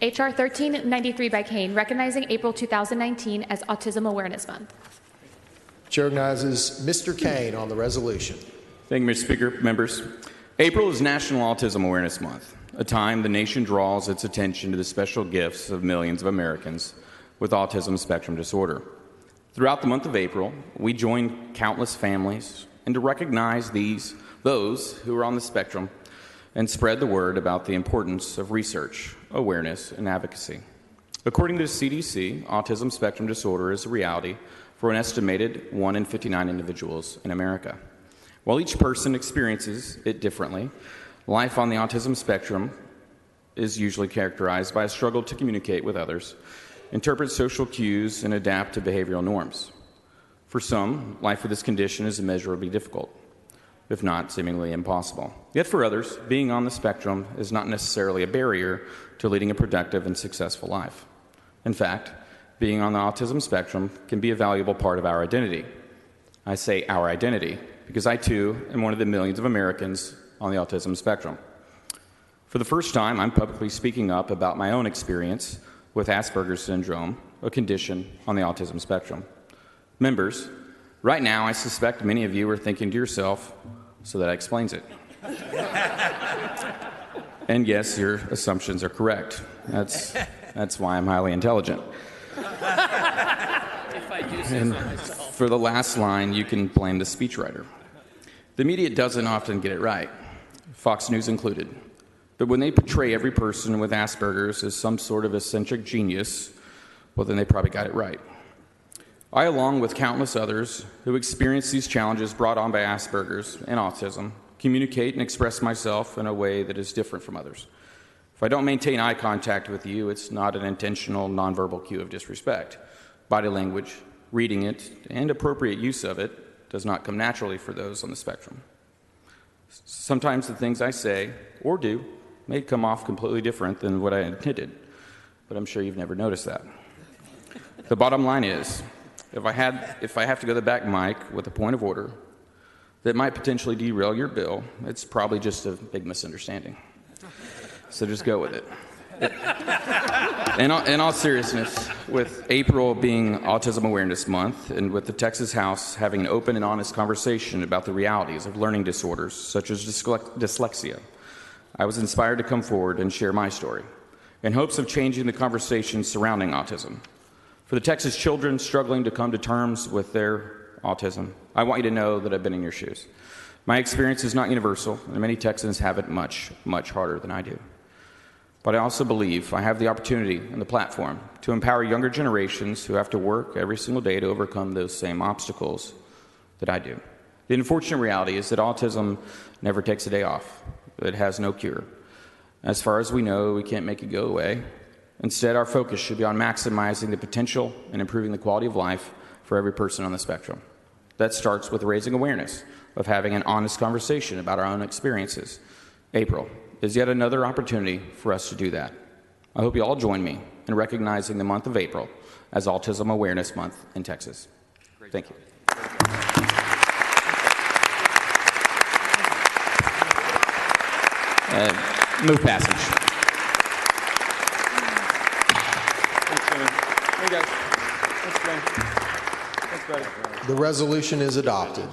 H.R. 1393 by Cain, recognizing April 2019 as Autism Awareness Month. Chair recognizes Mr. Cain on the resolution. Thank you, Mr. Speaker. Members, April is National Autism Awareness Month, a time the nation draws its attention to the special gifts of millions of Americans with autism spectrum disorder. Throughout the month of April, we join countless families and to recognize those who are on the spectrum and spread the word about the importance of research, awareness, and advocacy. According to the CDC, autism spectrum disorder is a reality for an estimated 1 in 59 individuals in America. While each person experiences it differently, life on the autism spectrum is usually characterized by a struggle to communicate with others, interpret social cues, and adapt to behavioral norms. For some, life with this condition is immeasurably difficult, if not seemingly impossible. Yet for others, being on the spectrum is not necessarily a barrier to leading a productive and successful life. In fact, being on the autism spectrum can be a valuable part of our identity. I say our identity because I, too, am one of the millions of Americans on the autism spectrum. For the first time, I'm publicly speaking up about my own experience with Asperger syndrome, a condition on the autism spectrum. Members, right now, I suspect many of you are thinking to yourself, so that explains it. And yes, your assumptions are correct. That's why I'm highly intelligent. And for the last line, you can blame the speechwriter. The media doesn't often get it right, Fox News included. But when they portray every person with Asperger's as some sort of eccentric genius, well, then they probably got it right. I, along with countless others who experience these challenges brought on by Asperger's and autism, communicate and express myself in a way that is different from others. If I don't maintain eye contact with you, it's not an intentional nonverbal cue of disrespect. Body language, reading it, and appropriate use of it does not come naturally for those on the spectrum. Sometimes the things I say or do may come off completely different than what I intended, but I'm sure you've never noticed that. The bottom line is, if I have to go to the back mic with a point of order that might potentially derail your bill, it's probably just a big misunderstanding. So just go with it. In all seriousness, with April being Autism Awareness Month, and with the Texas House having an open and honest conversation about the realities of learning disorders such as dyslexia, I was inspired to come forward and share my story in hopes of changing the conversation surrounding autism. For the Texas children struggling to come to terms with their autism, I want you to know that I've been in your shoes. My experience is not universal, and many Texans have it much, much harder than I do. But I also believe I have the opportunity and the platform to empower younger generations who have to work every single day to overcome those same obstacles that I do. The unfortunate reality is that autism never takes a day off. It has no cure. As far as we know, we can't make it go away. Instead, our focus should be on maximizing the potential and improving the quality of life for every person on the spectrum. That starts with raising awareness, of having an honest conversation about our own experiences. April is yet another opportunity for us to do that. I hope you all join me in recognizing the month of April as Autism Awareness Month in Texas. Thank you. Move passage. The resolution is adopted.